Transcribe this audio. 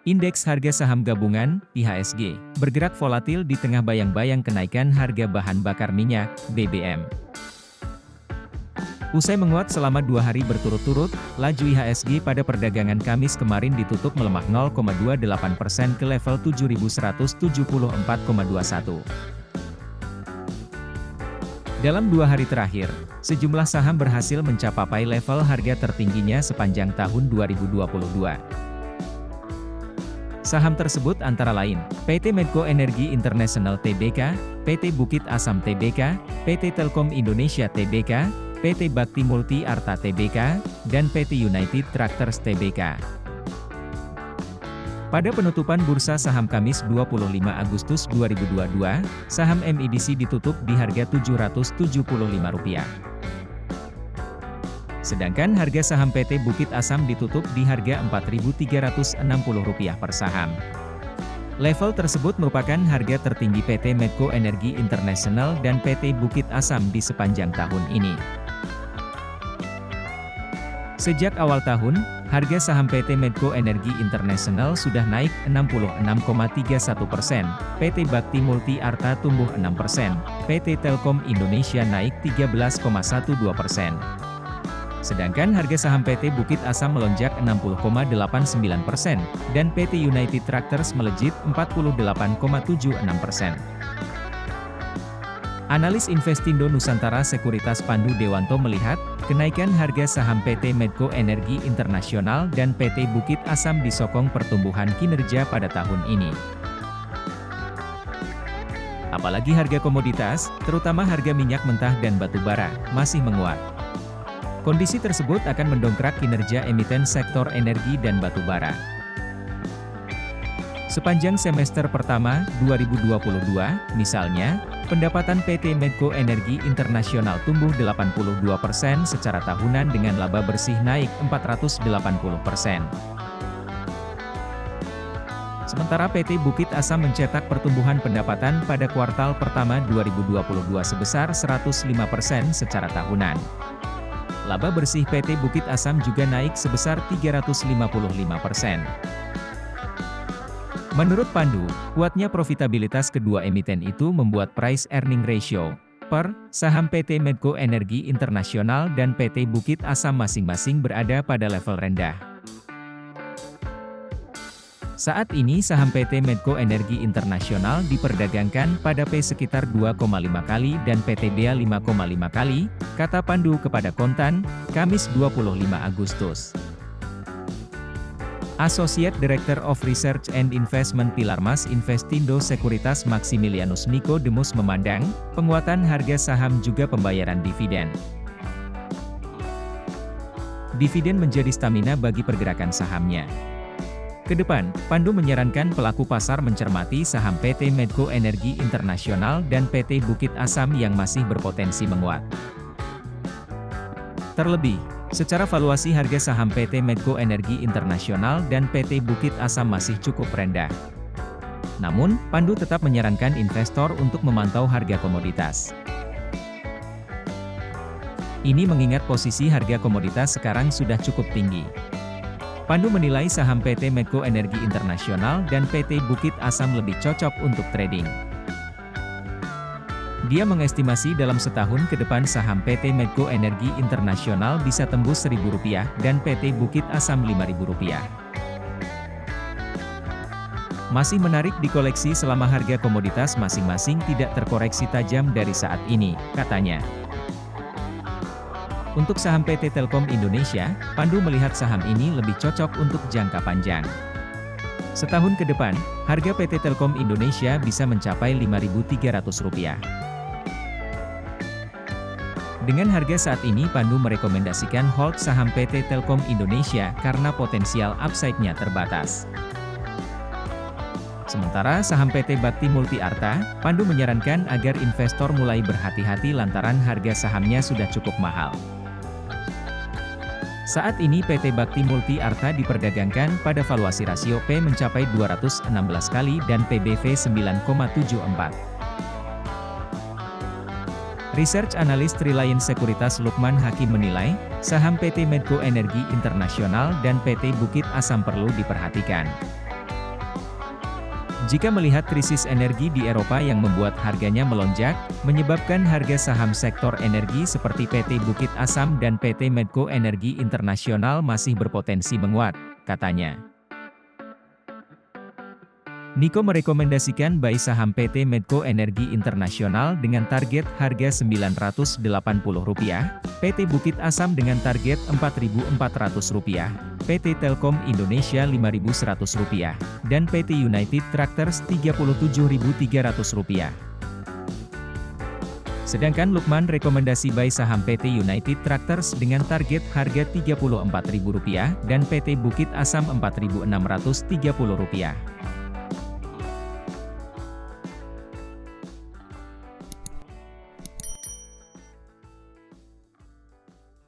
Indeks harga saham gabungan, IHSG, bergerak volatil di tengah bayang-bayang kenaikan harga bahan bakar minyak, BBM. Usai menguat selama 2 hari berturut-turut, laju IHSG pada perdagangan Kamis kemarin ditutup melemah 0,28% ke level 7.174,21. Dalam 2 hari terakhir, sejumlah saham berhasil mencapai level harga tertingginya sepanjang tahun 2022. Saham tersebut antara lain, PT Medco Energi International Tbk, PT Bukit Asam Tbk, PT Telkom Indonesia Tbk, PT Bakti Multi Arta Tbk, dan PT United Tractors Tbk. Pada penutupan bursa saham Kamis 25 Agustus 2022, saham MIDC ditutup di harga Rp775. Sedangkan harga saham PT Bukit Asam ditutup di harga Rp4.360 per saham. Level tersebut merupakan harga tertinggi PT Medco Energi International dan PT Bukit Asam di sepanjang tahun ini. Sejak awal tahun, harga saham PT Medco Energi International sudah naik 66,31%, PT Bakti Multi Arta tumbuh 6%, PT Telkom Indonesia naik 13,12%. Sedangkan harga saham PT Bukit Asam melonjak 60,89%, dan PT United Tractors melejit 48,76%. Analis Investindo Nusantara Sekuritas Pandu Dewanto melihat, kenaikan harga saham PT Medco Energi Internasional dan PT Bukit Asam disokong pertumbuhan kinerja pada tahun ini. Apalagi harga komoditas, terutama harga minyak mentah dan batu bara, masih menguat. Kondisi tersebut akan mendongkrak kinerja emiten sektor energi dan batu bara. Sepanjang semester pertama 2022, misalnya, pendapatan PT Medco Energi Internasional tumbuh 82% secara tahunan dengan laba bersih naik 480%. Sementara PT Bukit Asam mencetak pertumbuhan pendapatan pada kuartal pertama 2022 sebesar 105% secara tahunan. Laba bersih PT Bukit Asam juga naik sebesar 355%. Menurut Pandu, kuatnya profitabilitas kedua emiten itu membuat price earning ratio per saham PT Medco Energi Internasional dan PT Bukit Asam masing-masing berada pada level rendah. Saat ini saham PT Medco Energi Internasional diperdagangkan pada P sekitar 2,5 kali dan PT BEA 5,5 kali, kata Pandu kepada Kontan, Kamis 25 Agustus. Associate Director of Research and Investment Pilarmas Investindo Sekuritas Maximilianus Niko Demus memandang, penguatan harga saham juga pembayaran dividen. Dividen menjadi stamina bagi pergerakan sahamnya. Kedepan, Pandu menyarankan pelaku pasar mencermati saham PT Medco Energi Internasional dan PT Bukit Asam yang masih berpotensi menguat. Terlebih, secara valuasi harga saham PT Medco Energi Internasional dan PT Bukit Asam masih cukup rendah. Namun, Pandu tetap menyarankan investor untuk memantau harga komoditas. Ini mengingat posisi harga komoditas sekarang sudah cukup tinggi. Pandu menilai saham PT Medco Energi Internasional dan PT Bukit Asam lebih cocok untuk trading. Dia mengestimasi dalam setahun ke depan saham PT Medco Energi Internasional bisa tembus Rp1.000 dan PT Bukit Asam Rp5.000. Masih menarik dikoleksi selama harga komoditas masing-masing tidak terkoreksi tajam dari saat ini, katanya. Untuk saham PT Telkom Indonesia, Pandu melihat saham ini lebih cocok untuk jangka panjang. Setahun ke depan, harga PT Telkom Indonesia bisa mencapai Rp5.300. Dengan harga saat ini Pandu merekomendasikan hold saham PT Telkom Indonesia karena potensial upside-nya terbatas. Sementara saham PT Bakti Multi Arta, Pandu menyarankan agar investor mulai berhati-hati lantaran harga sahamnya sudah cukup mahal. Saat ini PT Bakti Multi Arta diperdagangkan pada valuasi rasio P mencapai 216 kali dan PBV 9,74. Research Analis Triliun Sekuritas Lukman Hakim menilai, saham PT Medco Energi Internasional dan PT Bukit Asam perlu diperhatikan. Jika melihat krisis energi di Eropa yang membuat harganya melonjak, menyebabkan harga saham sektor energi seperti PT Bukit Asam dan PT Medco Energi Internasional masih berpotensi menguat, katanya. Niko merekomendasikan buy saham PT Medco Energi Internasional dengan target harga Rp980, PT Bukit Asam dengan target Rp4.400, PT Telkom Indonesia Rp5.100, dan PT United Tractors Rp37.300. Sedangkan Lukman rekomendasi buy saham PT United Tractors dengan target harga Rp34.000 dan PT Bukit Asam Rp4.630.